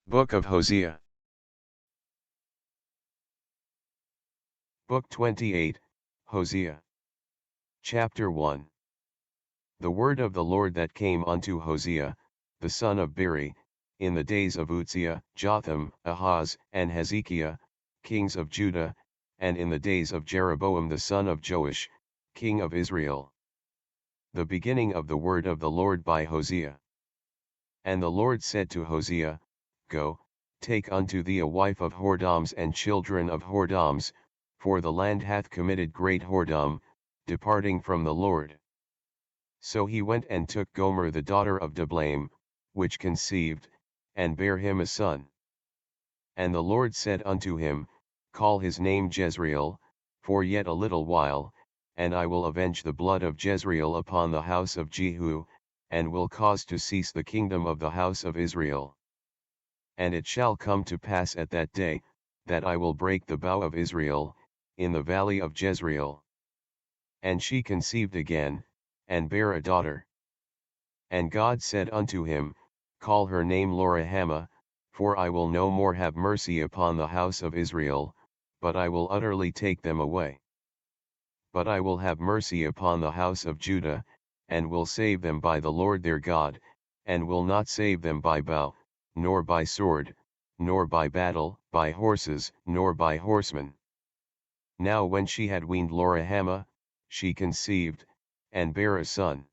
Book of Hosea. Book 28, Hosea. Chapter 1. The word of the Lord that came unto Hosea, the son of Beeri, in the days of Uzziah, Jotham, Ahaz, and Hezekiah, kings of Judah, and in the days of Jeroboam the son of Joash, king of Israel. The beginning of the word of the Lord by Hosea. And the Lord said to Hosea, Go, take unto thee a wife of whoredoms and children of whoredoms, for the land hath committed great whoredom, departing from the Lord. So he went and took Gomer the daughter of Diblaim, which conceived, and bare him a son. And the Lord said unto him, Call his name Jezreel, for yet a little while, and I will avenge the blood of Jezreel upon the house of Jehu, and will cause to cease the kingdom of the house of Israel. And it shall come to pass at that day, that I will break the bow of Israel, in the valley of Jezreel. And she conceived again, and bare a daughter. And God said unto him, Call her name Loruhamah, for I will no more have mercy upon the house of Israel, but I will utterly take them away. But I will have mercy upon the house of Judah, and will save them by the Lord their God, and will not save them by bow, nor by sword, nor by battle, by horses, nor by horsemen. Now when she had weaned Loruhamah, she conceived, and bare a son.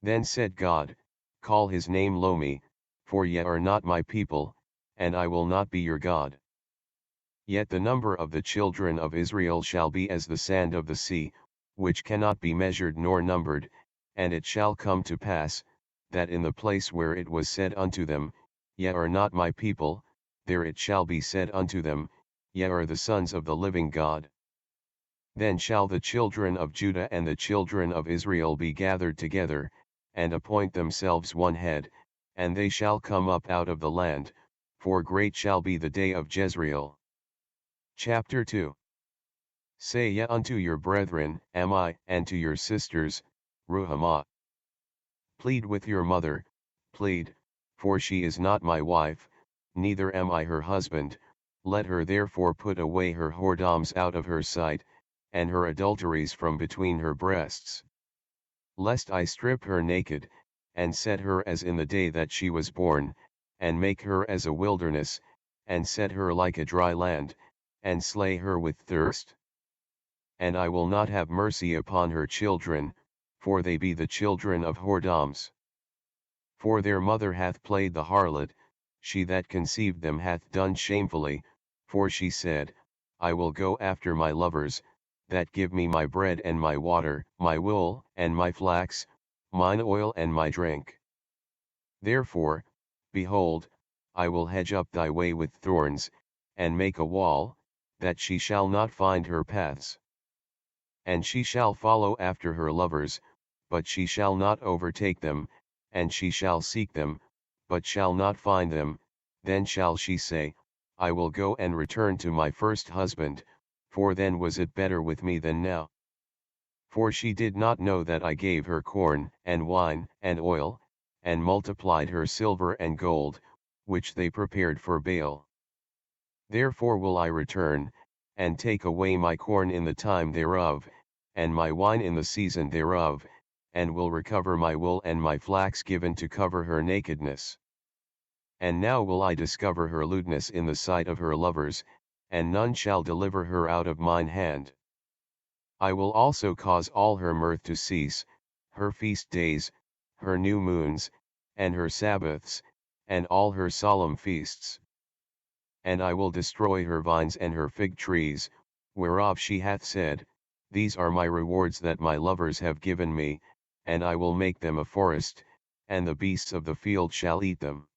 Then said God, Call his name Lomi, for ye are not my people, and I will not be your God. Yet the number of the children of Israel shall be as the sand of the sea, which cannot be measured nor numbered, and it shall come to pass, that in the place where it was said unto them, Ye are not my people, there it shall be said unto them, Ye are the sons of the living God. Then shall the children of Judah and the children of Israel be gathered together, and appoint themselves one head, and they shall come up out of the land, for great shall be the day of Jezreel. Chapter 2. Say ye unto your brethren, Am, and to your sisters, Ruhamah. Plead with your mother, plead, for she is not my wife, neither am I her husband, let her therefore put away her whoredoms out of her sight, and her adulteries from between her breasts. Lest I strip her naked, and set her as in the day that she was born, and make her as a wilderness, and set her like a dry land, and slay her with thirst. And I will not have mercy upon her children, for they be the children of whoredoms. For their mother hath played the harlot, she that conceived them hath done shamefully, for she said, I will go after my lovers, that give me my bread and my water, my wool and my flax, mine oil and my drink. Therefore, behold, I will hedge up thy way with thorns, and make a wall, that she shall not find her paths. And she shall follow after her lovers, but she shall not overtake them, and she shall seek them, but shall not find them. Then shall she say, I will go and return to my first husband, for then was it better with me than now. For she did not know that I gave her corn, and wine, and oil, and multiplied her silver and gold, which they prepared for Baal. Therefore will I return, and take away my corn in the time thereof, and my wine in the season thereof, and will recover my wool and my flax given to cover her nakedness. And now will I discover her lewdness in the sight of her lovers, and none shall deliver her out of mine hand. I will also cause all her mirth to cease, her feast days, her new moons, and her Sabbaths, and all her solemn feasts. And I will destroy her vines and her fig trees, whereof she hath said, These are my rewards that my lovers have given me, and I will make them a forest, and the beasts of the field shall eat them.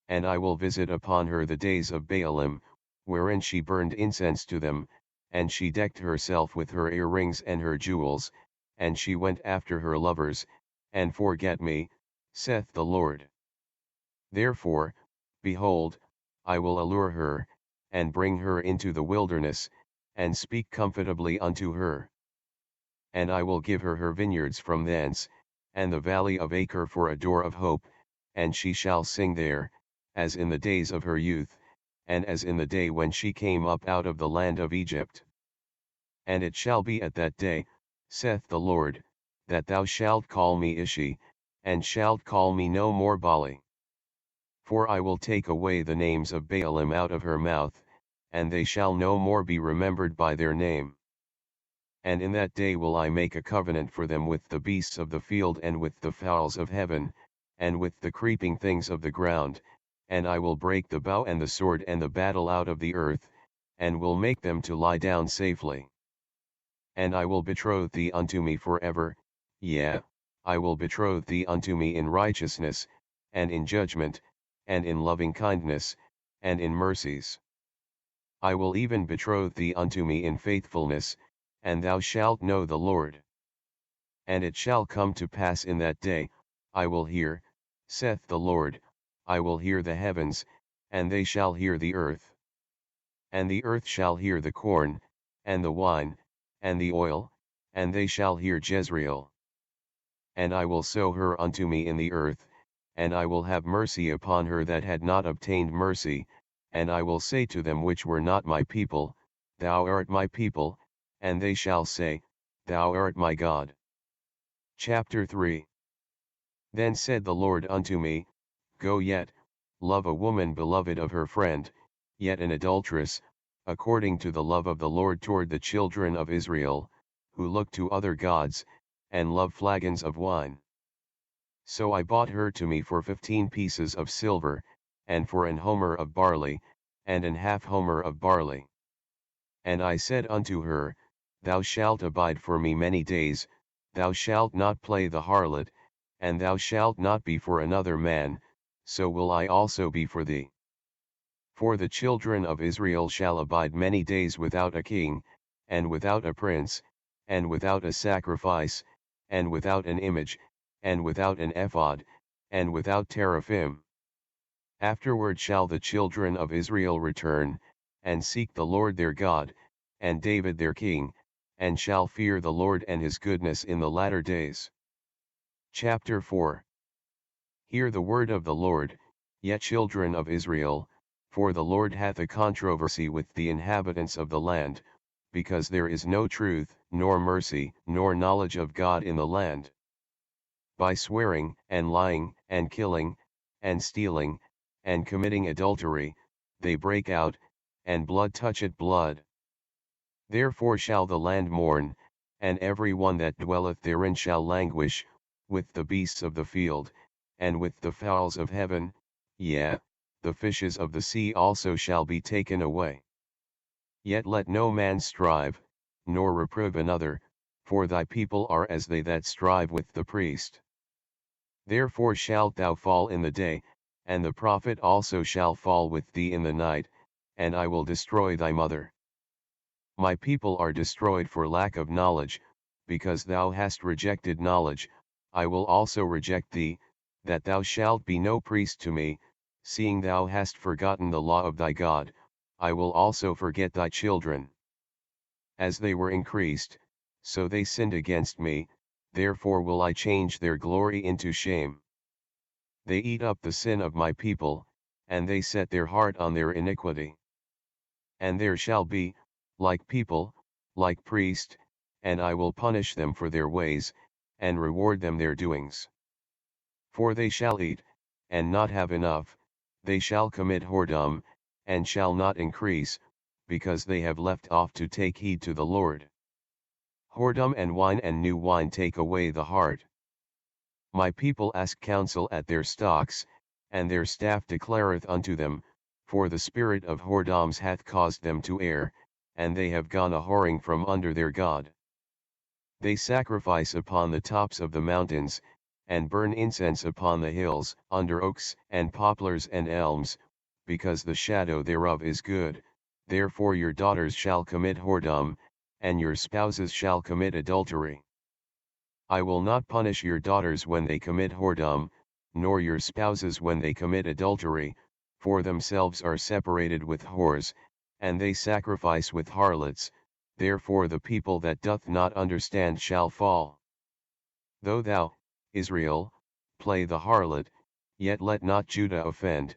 And I will visit upon her the days of Baalim, wherein she burned incense to them, and she decked herself with her earrings and her jewels, and she went after her lovers, and forgat me, saith the Lord. Therefore, behold, I will allure her, and bring her into the wilderness, and speak comfortably unto her. And I will give her her vineyards from thence, and the valley of Achor for a door of hope, and she shall sing there, as in the days of her youth, and as in the day when she came up out of the land of Egypt. And it shall be at that day, saith the Lord, that thou shalt call me Ishi, and shalt call me no more Bali. For I will take away the names of Baalim out of her mouth, and they shall no more be remembered by their name. And in that day will I make a covenant for them with the beasts of the field and with the fowls of heaven, and with the creeping things of the ground, and I will break the bow and the sword and the battle out of the earth, and will make them to lie down safely. And I will betroth thee unto me forever, yea, I will betroth thee unto me in righteousness, and in judgment, and in loving kindness, and in mercies. I will even betroth thee unto me in faithfulness, and thou shalt know the Lord. And it shall come to pass in that day, I will hear, saith the Lord, I will hear the heavens, and they shall hear the earth. And the earth shall hear the corn, and the wine, and the oil, and they shall hear Jezreel. And I will sow her unto me in the earth, and I will have mercy upon her that had not obtained mercy, and I will say to them which were not my people, Thou art my people, and they shall say, Thou art my God. Chapter 3. Then said the Lord unto me, Go yet, love a woman beloved of her friend, yet an adulteress, according to the love of the Lord toward the children of Israel, who look to other gods, and love flagons of wine. So I bought her to me for 15 pieces of silver, and for an homer of barley, and an half homer of barley. And I said unto her, Thou shalt abide for me many days, thou shalt not play the harlot, and thou shalt not be for another man, so will I also be for thee. For the children of Israel shall abide many days without a king, and without a prince, and without a sacrifice, and without an image, and without an ephod, and without teraphim. Afterward shall the children of Israel return, and seek the Lord their God, and David their king, and shall fear the Lord and his goodness in the latter days. Chapter 4. Hear the word of the Lord, ye children of Israel, for the Lord hath a controversy with the inhabitants of the land, because there is no truth, nor mercy, nor knowledge of God in the land. By swearing, and lying, and killing, and stealing, and committing adultery, they break out, and blood toucheth blood. Therefore shall the land mourn, and every one that dwelleth therein shall languish, with the beasts of the field, and with the fowls of heaven, yea, the fishes of the sea also shall be taken away. Yet let no man strive, nor reprove another, for thy people are as they that strive with the priest. Therefore shalt thou fall in the day, and the prophet also shall fall with thee in the night, and I will destroy thy mother. My people are destroyed for lack of knowledge, because thou hast rejected knowledge, I will also reject thee, that thou shalt be no priest to me, seeing thou hast forgotten the law of thy God, I will also forget thy children. As they were increased, so they sinned against me, therefore will I change their glory into shame. They eat up the sin of my people, and they set their heart on their iniquity. And there shall be, like people, like priest, and I will punish them for their ways, and reward them their doings. For they shall eat, and not have enough, they shall commit whoredom, and shall not increase, because they have left off to take heed to the Lord. Whoredom and wine and new wine take away the heart. My people ask counsel at their stocks, and their staff declareth unto them, for the spirit of whoredoms hath caused them to err, and they have gone a whoring from under their God. They sacrifice upon the tops of the mountains, and burn incense upon the hills, under oaks, and poplars, and elms, because the shadow thereof is good, therefore your daughters shall commit whoredom, and your spouses shall commit adultery. I will not punish your daughters when they commit whoredom, nor your spouses when they commit adultery, for themselves are separated with whores, and they sacrifice with harlots, therefore the people that doth not understand shall fall. Though thou, Israel, play the harlot, yet let not Judah offend,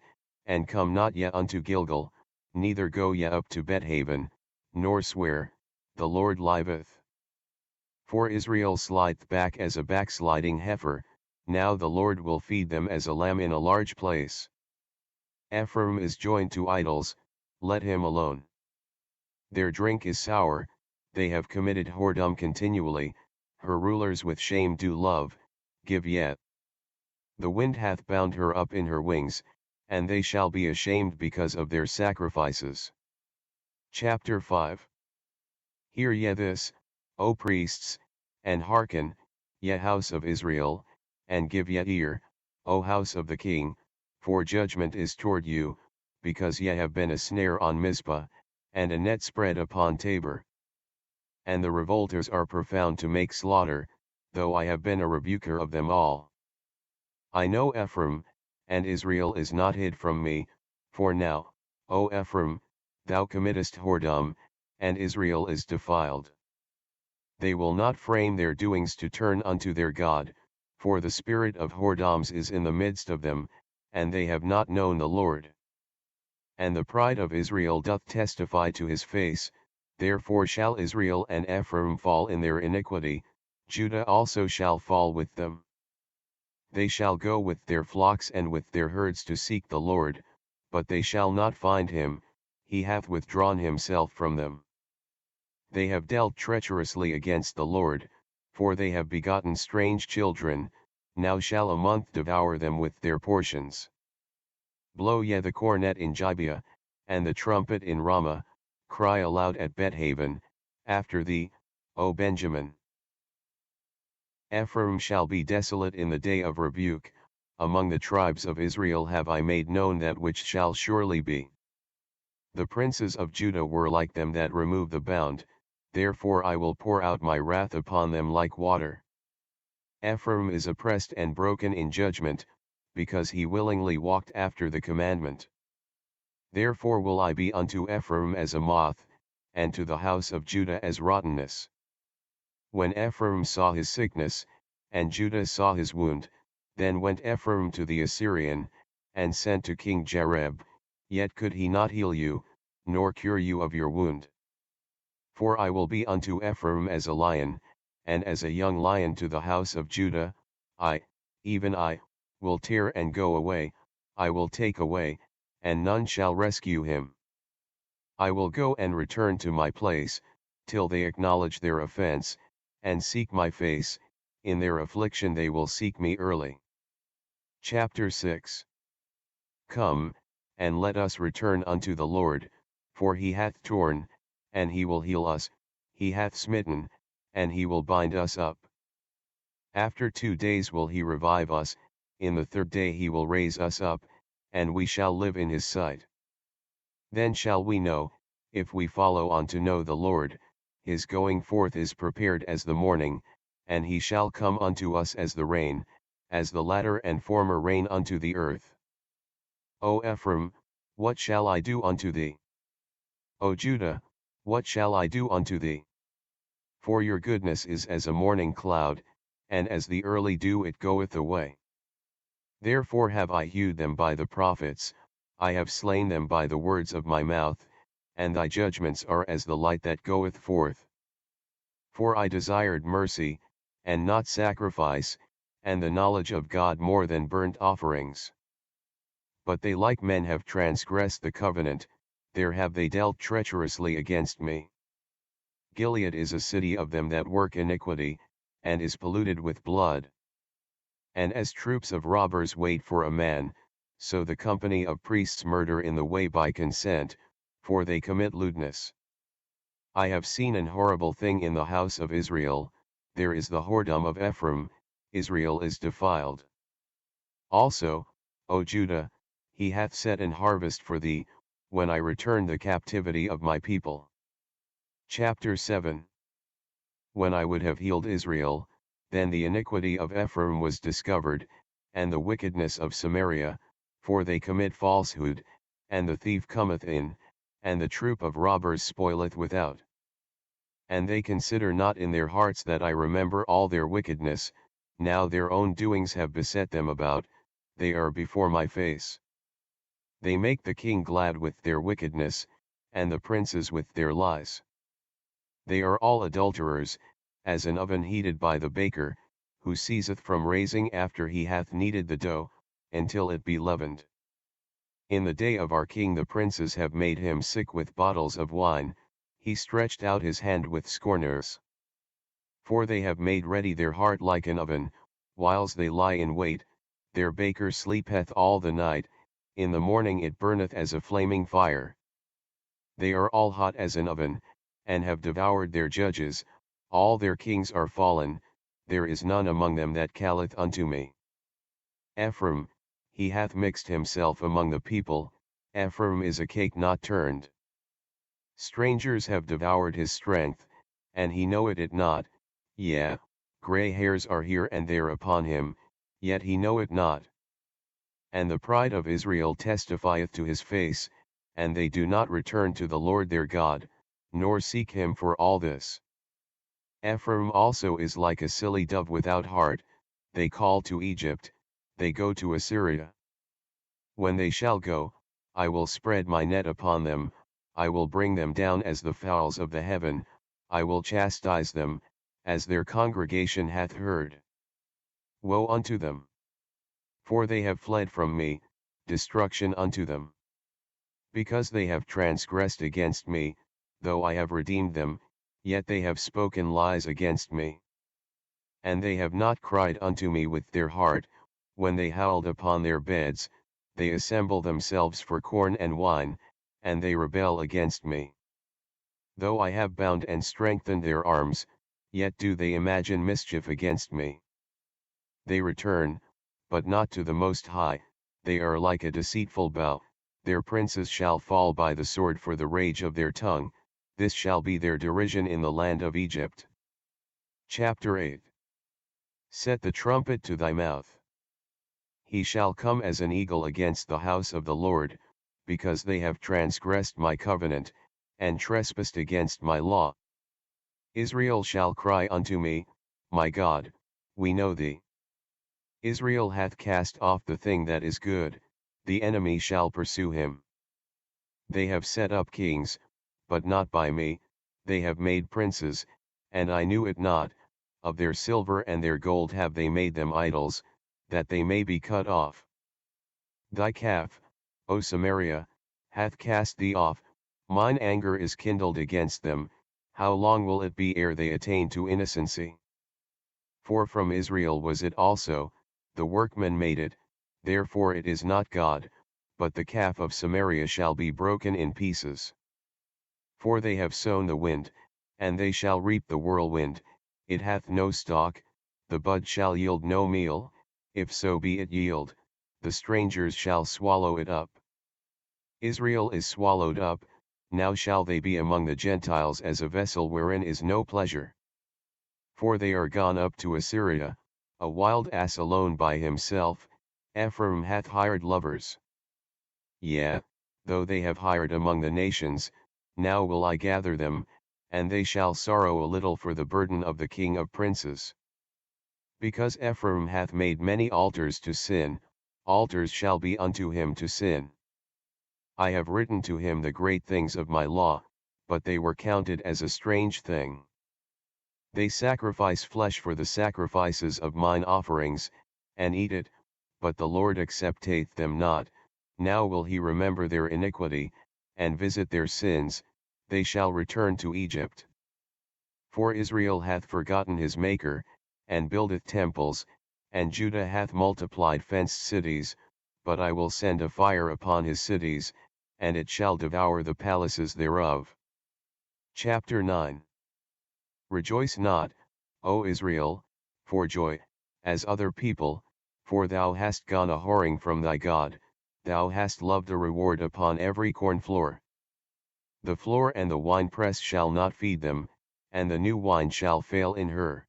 and come not yet unto Gilgal, neither go ye up to Bethaven, nor swear, the Lord liveth. For Israel slideth back as a backsliding heifer, now the Lord will feed them as a lamb in a large place. Ephraim is joined to idols, let him alone. Their drink is sour, they have committed whoredom continually, her rulers with shame do love, give yet. The wind hath bound her up in her wings, and they shall be ashamed because of their sacrifices. Chapter 5. Hear ye this, O priests, and hearken, ye house of Israel, and give ye ear, O house of the king, for judgment is toward you, because ye have been a snare on Mizpah, and a net spread upon Tabor. And the revolters are profound to make slaughter, though I have been a rebuker of them all. I know Ephraim, and Israel is not hid from me, for now, O Ephraim, thou committest whoredom, and Israel is defiled. They will not frame their doings to turn unto their God, for the spirit of whoredoms is in the midst of them, and they have not known the Lord. And the pride of Israel doth testify to his face, therefore shall Israel and Ephraim fall in their iniquity, Judah also shall fall with them. They shall go with their flocks and with their herds to seek the Lord, but they shall not find him, he hath withdrawn himself from them. They have dealt treacherously against the Lord, for they have begotten strange children, now shall a month devour them with their portions. Blow ye the cornet in Gibeah, and the trumpet in Ramah, cry aloud at Bethaven, after thee, O Benjamin. Ephraim shall be desolate in the day of rebuke, among the tribes of Israel have I made known that which shall surely be. The princes of Judah were like them that remove the bound, therefore I will pour out my wrath upon them like water. Ephraim is oppressed and broken in judgment, because he willingly walked after the commandment. Therefore will I be unto Ephraim as a moth, and to the house of Judah as rottenness. When Ephraim saw his sickness, and Judah saw his wound, then went Ephraim to the Assyrian, and sent to King Jareb, yet could he not heal you, nor cure you of your wound. For I will be unto Ephraim as a lion, and as a young lion to the house of Judah, I, even I, will tear and go away, I will take away, and none shall rescue him. I will go and return to my place, till they acknowledge their offense, and seek my face, in their affliction they will seek me early. Chapter 6. Come, and let us return unto the Lord, for he hath torn, and he will heal us, he hath smitten, and he will bind us up. After 2 days will he revive us, in the 3rd day he will raise us up, and we shall live in his sight. Then shall we know, if we follow on to know the Lord, his going forth is prepared as the morning, and he shall come unto us as the rain, as the latter and former rain unto the earth. O Ephraim, what shall I do unto thee? O Judah, what shall I do unto thee? For your goodness is as a morning cloud, and as the early dew it goeth away. Therefore have I hewed them by the prophets, I have slain them by the words of my mouth, and thy judgments are as the light that goeth forth. For I desired mercy, and not sacrifice, and the knowledge of God more than burnt offerings. But they like men have transgressed the covenant, there have they dealt treacherously against me. Gilead is a city of them that work iniquity, and is polluted with blood. And as troops of robbers wait for a man, so the company of priests murder in the way by consent, for they commit lewdness. I have seen an horrible thing in the house of Israel, there is the whoredom of Ephraim, Israel is defiled. Also, O Judah, he hath set an harvest for thee, when I return the captivity of my people. Chapter 7. When I would have healed Israel, then the iniquity of Ephraim was discovered, and the wickedness of Samaria, for they commit falsehood, and the thief cometh in, and the troop of robbers spoileth without. And they consider not in their hearts that I remember all their wickedness, now their own doings have beset them about, they are before my face. They make the king glad with their wickedness, and the princes with their lies. They are all adulterers, as an oven heated by the baker, who ceaseth from raising after he hath kneaded the dough, until it be leavened. In the day of our king the princes have made him sick with bottles of wine, he stretched out his hand with scorners. For they have made ready their heart like an oven, whiles they lie in wait, their baker sleepeth all the night, in the morning it burneth as a flaming fire. They are all hot as an oven, and have devoured their judges, all their kings are fallen, there is none among them that calleth unto me. Ephraim, he hath mixed himself among the people, Ephraim is a cake not turned. Strangers have devoured his strength, and he knoweth it not, yea, grey hairs are here and there upon him, yet he knoweth not. And the pride of Israel testifieth to his face, and they do not return to the Lord their God, nor seek him for all this. Ephraim also is like a silly dove without heart, they call to Egypt, they go to Assyria. When they shall go, I will spread my net upon them, I will bring them down as the fowls of the heaven, I will chastise them, as their congregation hath heard. Woe unto them! For they have fled from me, destruction unto them. Because they have transgressed against me, though I have redeemed them, yet they have spoken lies against me. And they have not cried unto me with their heart, when they howled upon their beds, they assemble themselves for corn and wine, and they rebel against me. Though I have bound and strengthened their arms, yet do they imagine mischief against me. They return, but not to the Most High, they are like a deceitful bow, their princes shall fall by the sword for the rage of their tongue, this shall be their derision in the land of Egypt. Chapter 8. Set the trumpet to thy mouth. He shall come as an eagle against the house of the Lord, because they have transgressed my covenant, and trespassed against my law. Israel shall cry unto me, my God, we know thee. Israel hath cast off the thing that is good, the enemy shall pursue him. They have set up kings, but not by me, they have made princes, and I knew it not, of their silver and their gold have they made them idols, that they may be cut off. Thy calf, O Samaria, hath cast thee off, mine anger is kindled against them, how long will it be ere they attain to innocency? For from Israel was it also, the workman made it, therefore it is not God, but the calf of Samaria shall be broken in pieces. For they have sown the wind, and they shall reap the whirlwind, it hath no stalk, the bud shall yield no meal, if so be it yield, the strangers shall swallow it up. Israel is swallowed up, now shall they be among the Gentiles as a vessel wherein is no pleasure. For they are gone up to Assyria, a wild ass alone by himself, Ephraim hath hired lovers. Yea, though they have hired among the nations, now will I gather them, and they shall sorrow a little for the burden of the king of princes. Because Ephraim hath made many altars to sin, altars shall be unto him to sin. I have written to him the great things of my law, but they were counted as a strange thing. They sacrifice flesh for the sacrifices of mine offerings, and eat it, but the Lord accepteth them not, now will he remember their iniquity, and visit their sins, they shall return to Egypt. For Israel hath forgotten his Maker, and buildeth temples, and Judah hath multiplied fenced cities, but I will send a fire upon his cities, and it shall devour the palaces thereof. Chapter 9. Rejoice not, O Israel, for joy, as other people, for thou hast gone a whoring from thy God, thou hast loved a reward upon every corn floor. The floor and the winepress shall not feed them, and the new wine shall fail in her.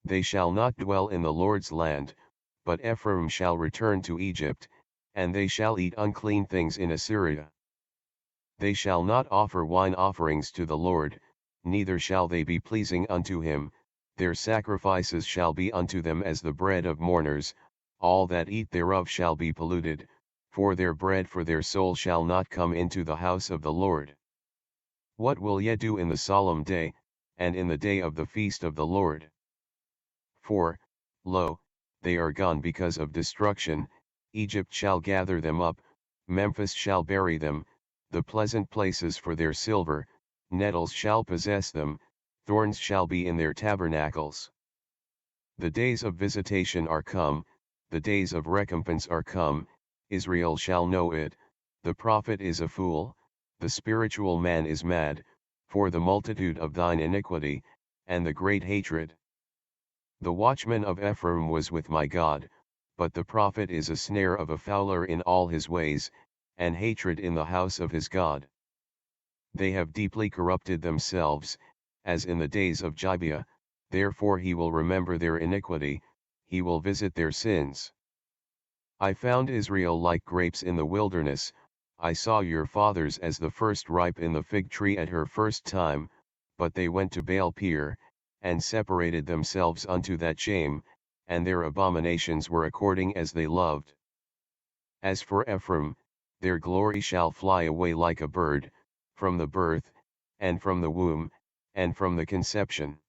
They shall not dwell in the Lord's land, but Ephraim shall return to Egypt, and they shall eat unclean things in Assyria. They shall not offer wine offerings to the Lord, neither shall they be pleasing unto him, their sacrifices shall be unto them as the bread of mourners, all that eat thereof shall be polluted, for their bread for their soul shall not come into the house of the Lord. What will ye do in the solemn day, and in the day of the feast of the Lord? For, lo, they are gone because of destruction, Egypt shall gather them up, Memphis shall bury them, the pleasant places for their silver, nettles shall possess them, thorns shall be in their tabernacles. The days of visitation are come, the days of recompense are come, Israel shall know it, the prophet is a fool, the spiritual man is mad, for the multitude of thine iniquity, and the great hatred. The watchman of Ephraim was with my God, but the prophet is a snare of a fowler in all his ways, and hatred in the house of his God. They have deeply corrupted themselves, as in the days of Gibeah, therefore he will remember their iniquity, he will visit their sins. I found Israel like grapes in the wilderness, I saw your fathers as the first ripe in the fig tree at her first time, but they went to Baal Peor, and separated themselves unto that shame, and their abominations were according as they loved. As for Ephraim, their glory shall fly away like a bird, from the birth, and from the womb, and from the conception.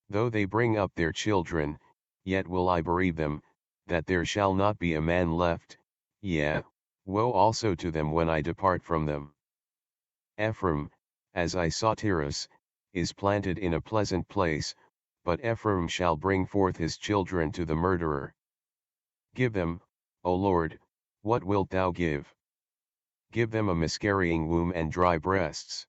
Though they bring up their children, yet will I bereave them, that there shall not be a man left, yea, woe also to them when I depart from them. Ephraim, as I saw Tyrus, is planted in a pleasant place, but Ephraim shall bring forth his children to the murderer. Give them, O Lord, what wilt thou give? Give them a miscarrying womb and dry breasts.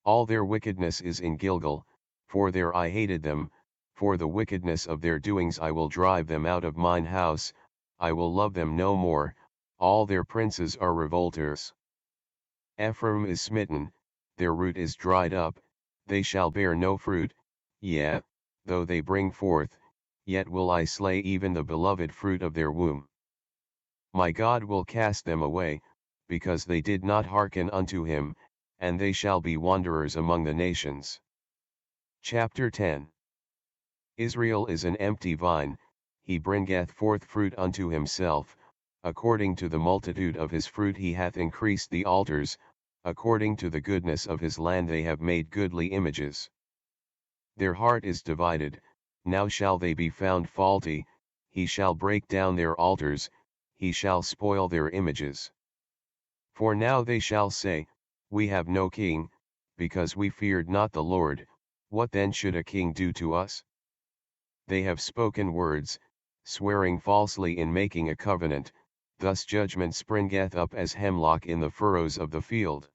All their wickedness is in Gilgal, for there I hated them, for the wickedness of their doings I will drive them out of mine house, I will love them no more, all their princes are revolters. Ephraim is smitten, their root is dried up, they shall bear no fruit, yea, though they bring forth, yet will I slay even the beloved fruit of their womb. My God will cast them away, because they did not hearken unto him, and they shall be wanderers among the nations. Chapter 10. Israel is an empty vine, he bringeth forth fruit unto himself, according to the multitude of his fruit he hath increased the altars, according to the goodness of his land they have made goodly images. Their heart is divided, now shall they be found faulty, he shall break down their altars, he shall spoil their images. For now they shall say, we have no king, because we feared not the Lord, what then should a king do to us? They have spoken words, swearing falsely in making a covenant, thus judgment springeth up as hemlock in the furrows of the field.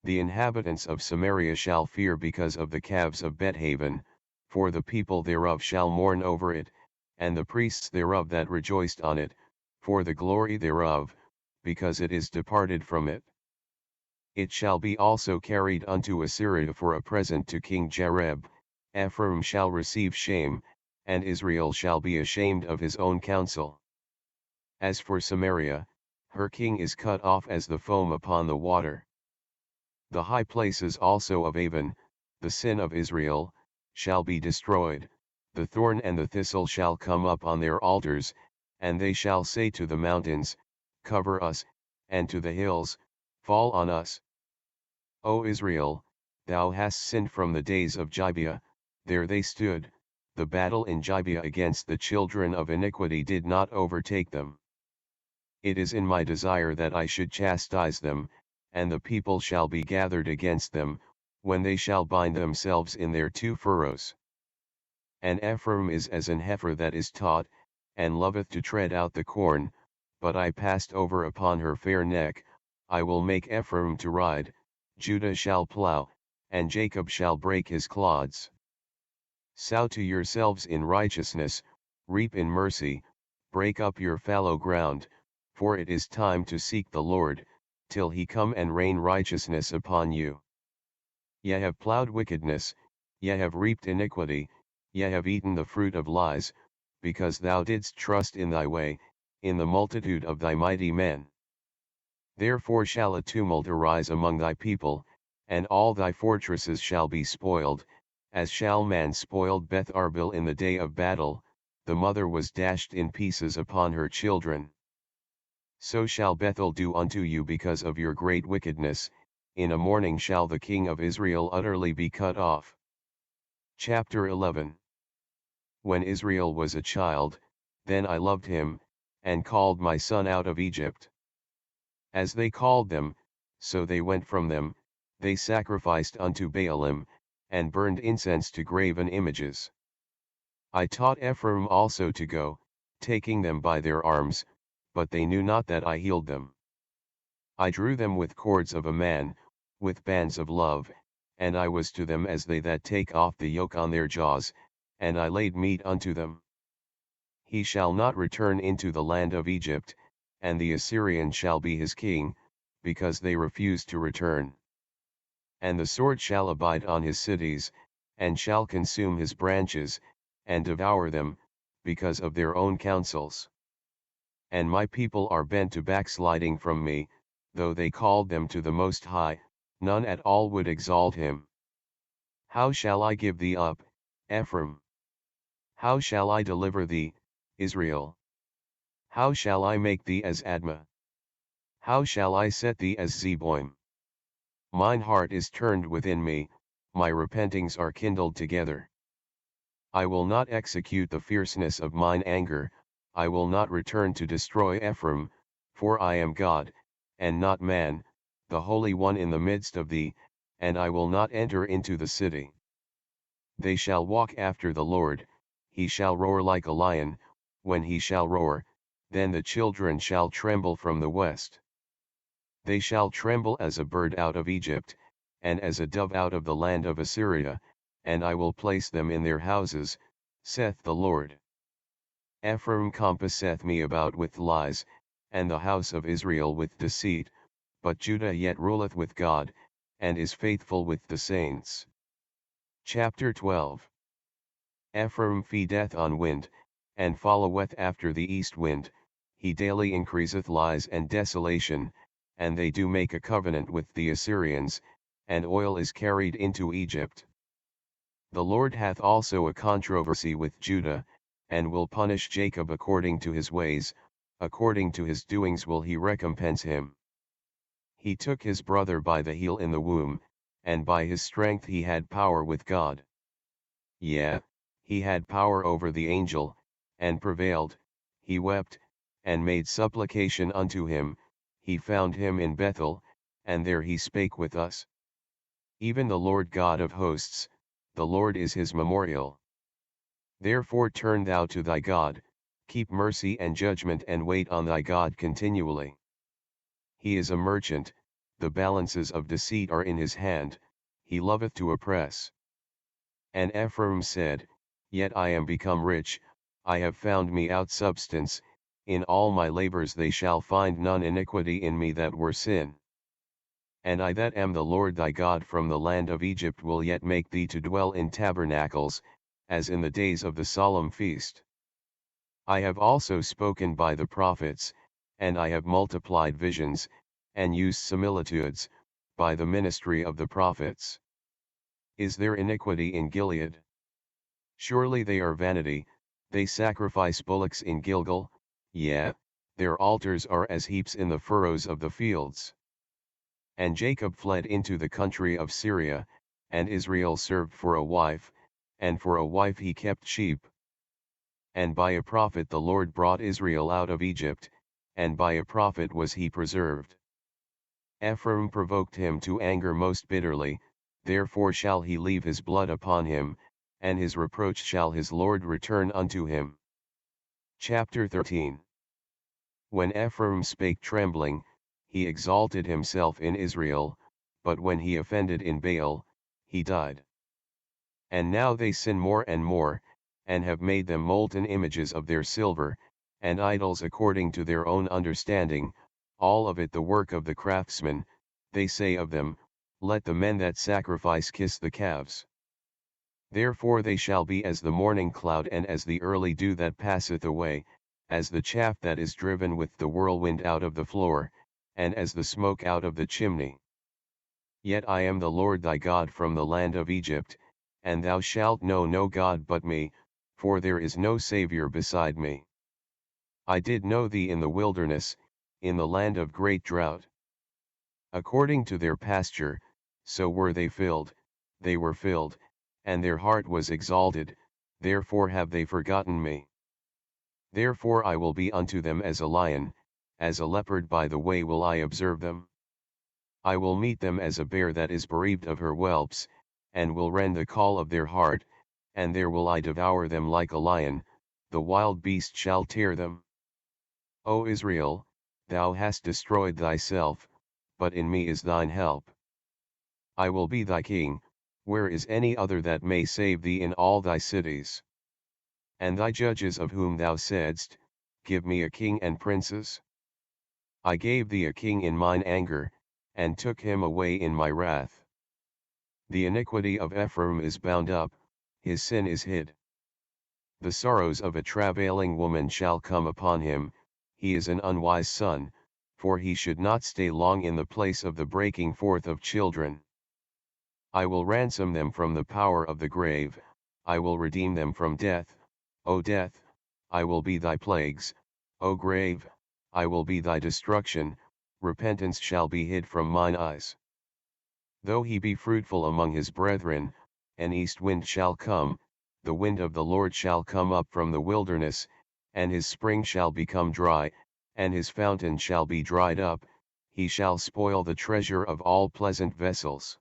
The inhabitants of Samaria shall fear because of the calves of Bethaven, for the people thereof shall mourn over it, and the priests thereof that rejoiced on it, for the glory thereof, because it is departed from it. It shall be also carried unto Assyria for a present to King Jareb, Ephraim shall receive shame, and Israel shall be ashamed of his own counsel. As for Samaria, her king is cut off as the foam upon the water. The high places also of Avon, the sin of Israel, shall be destroyed, the thorn and the thistle shall come up on their altars, and they shall say to the mountains, cover us, and to the hills, fall on us. O Israel, thou hast sinned from the days of Gibeah, there they stood, the battle in Gibeah against the children of iniquity did not overtake them. It is in my desire that I should chastise them, and the people shall be gathered against them, when they shall bind themselves in their two furrows. And Ephraim is as an heifer that is taught, and loveth to tread out the corn, but I passed over upon her fair neck, I will make Ephraim to ride, Judah shall plow, and Jacob shall break his clods. Sow to yourselves in righteousness, reap in mercy, break up your fallow ground, for it is time to seek the Lord, till he come and rain righteousness upon you. Ye have plowed wickedness, ye have reaped iniquity, ye have eaten the fruit of lies, because thou didst trust in thy way, in the multitude of thy mighty men. Therefore shall a tumult arise among thy people, and all thy fortresses shall be spoiled, as shall man spoiled Beth Arbel in the day of battle, the mother was dashed in pieces upon her children. So shall Bethel do unto you because of your great wickedness, in a morning shall the king of Israel utterly be cut off. Chapter 11. When Israel was a child, then I loved him, and called my son out of Egypt. As they called them, so they went from them, they sacrificed unto Baalim, and burned incense to graven images. I taught Ephraim also to go, taking them by their arms, but they knew not that I healed them. I drew them with cords of a man, with bands of love, and I was to them as they that take off the yoke on their jaws, and I laid meat unto them. He shall not return into the land of Egypt, and the Assyrian shall be his king, because they refuse to return. And the sword shall abide on his cities, and shall consume his branches, and devour them, because of their own counsels. And my people are bent to backsliding from me, though they called them to the Most High, none at all would exalt him. How shall I give thee up, Ephraim? How shall I deliver thee, Israel? How shall I make thee as Admah? How shall I set thee as Zeboim? Mine heart is turned within me, my repentings are kindled together. I will not execute the fierceness of mine anger, I will not return to destroy Ephraim, for I am God, and not man, the Holy One in the midst of thee, and I will not enter into the city. They shall walk after the Lord, he shall roar like a lion, when he shall roar, then the children shall tremble from the west. They shall tremble as a bird out of Egypt, and as a dove out of the land of Assyria, and I will place them in their houses, saith the Lord. Ephraim compasseth me about with lies, and the house of Israel with deceit, but Judah yet ruleth with God, and is faithful with the saints. Chapter 12. Ephraim feedeth on wind, and followeth after the east wind, he daily increaseth lies and desolation, and they do make a covenant with the Assyrians, and oil is carried into Egypt. The Lord hath also a controversy with Judah, and will punish Jacob according to his ways, according to his doings will he recompense him. He took his brother by the heel in the womb, and by his strength he had power with God. Yea, he had power over the angel, and prevailed, he wept, and made supplication unto him, he found him in Bethel, and there he spake with us. Even the Lord God of hosts, the Lord is his memorial. Therefore turn thou to thy God, keep mercy and judgment and wait on thy God continually. He is a merchant, the balances of deceit are in his hand, he loveth to oppress. And Ephraim said, Yet I am become rich, I have found me out substance, in all my labors they shall find none iniquity in me that were sin. And I that am the Lord thy God from the land of Egypt will yet make thee to dwell in tabernacles, as in the days of the solemn feast. I have also spoken by the prophets, and I have multiplied visions, and used similitudes, by the ministry of the prophets. Is there iniquity in Gilead? Surely they are vanity, they sacrifice bullocks in Gilgal, yea, their altars are as heaps in the furrows of the fields. And Jacob fled into the country of Syria, and Israel served for a wife, and for a wife he kept sheep. And by a prophet the Lord brought Israel out of Egypt, and by a prophet was he preserved. Ephraim provoked him to anger most bitterly, therefore shall he leave his blood upon him, and his reproach shall his Lord return unto him. Chapter 13. When Ephraim spake trembling, he exalted himself in Israel, but when he offended in Baal, he died. And now they sin more and more, and have made them molten images of their silver, and idols according to their own understanding, all of it the work of the craftsman, they say of them, Let the men that sacrifice kiss the calves. Therefore they shall be as the morning cloud and as the early dew that passeth away, as the chaff that is driven with the whirlwind out of the floor, and as the smoke out of the chimney. Yet I am the Lord thy God from the land of Egypt, and thou shalt know no God but me, for there is no Saviour beside me. I did know thee in the wilderness, in the land of great drought. According to their pasture, so were they filled, and their heart was exalted, therefore have they forgotten me. Therefore I will be unto them as a lion, as a leopard by the way will I observe them. I will meet them as a bear that is bereaved of her whelps, and will rend the caul of their heart, and there will I devour them like a lion, the wild beast shall tear them. O Israel, thou hast destroyed thyself, but in me is thine help. I will be thy king, where is any other that may save thee in all thy cities? And thy judges of whom thou saidst, give me a king and princes? I gave thee a king in mine anger, and took him away in my wrath. The iniquity of Ephraim is bound up, his sin is hid. The sorrows of a travailing woman shall come upon him, he is an unwise son, for he should not stay long in the place of the breaking forth of children. I will ransom them from the power of the grave, I will redeem them from death. O death, I will be thy plagues, O grave, I will be thy destruction, repentance shall be hid from mine eyes. Though he be fruitful among his brethren, an east wind shall come, the wind of the Lord shall come up from the wilderness, and his spring shall become dry, and his fountain shall be dried up, he shall spoil the treasure of all pleasant vessels.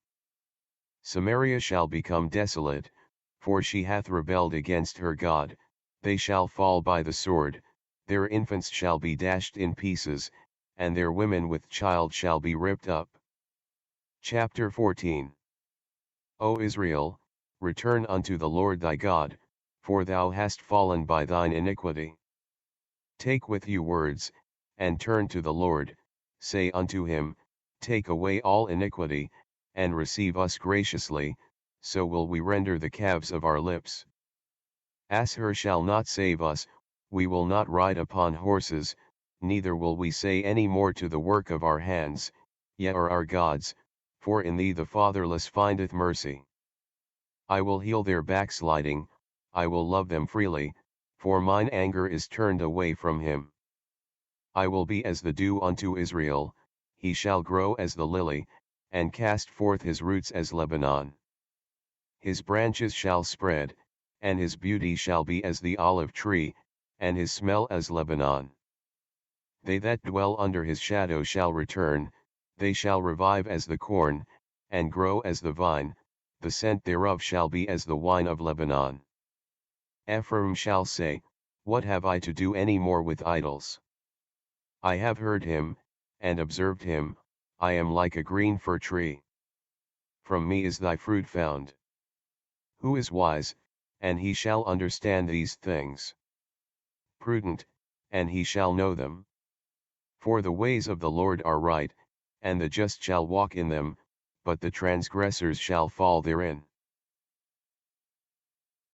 Samaria shall become desolate, for she hath rebelled against her God, they shall fall by the sword, their infants shall be dashed in pieces, and their women with child shall be ripped up. Chapter 14. O Israel, return unto the Lord thy God, for thou hast fallen by thine iniquity. Take with you words, and turn to the Lord, say unto him, take away all iniquity, and receive us graciously, so will we render the calves of our lips. Asshur shall not save us, we will not ride upon horses, neither will we say any more to the work of our hands, Ye are our gods, for in thee the fatherless findeth mercy. I will heal their backsliding, I will love them freely, for mine anger is turned away from him. I will be as the dew unto Israel, he shall grow as the lily, and cast forth his roots as Lebanon. His branches shall spread, and his beauty shall be as the olive tree, and his smell as Lebanon. They that dwell under his shadow shall return, they shall revive as the corn, and grow as the vine, the scent thereof shall be as the wine of Lebanon. Ephraim shall say, what have I to do any more with idols? I have heard him, and observed him, I am like a green fir tree. From me is thy fruit found. Who is wise, and he shall understand these things? Prudent, and he shall know them. For the ways of the Lord are right, and the just shall walk in them, but the transgressors shall fall therein.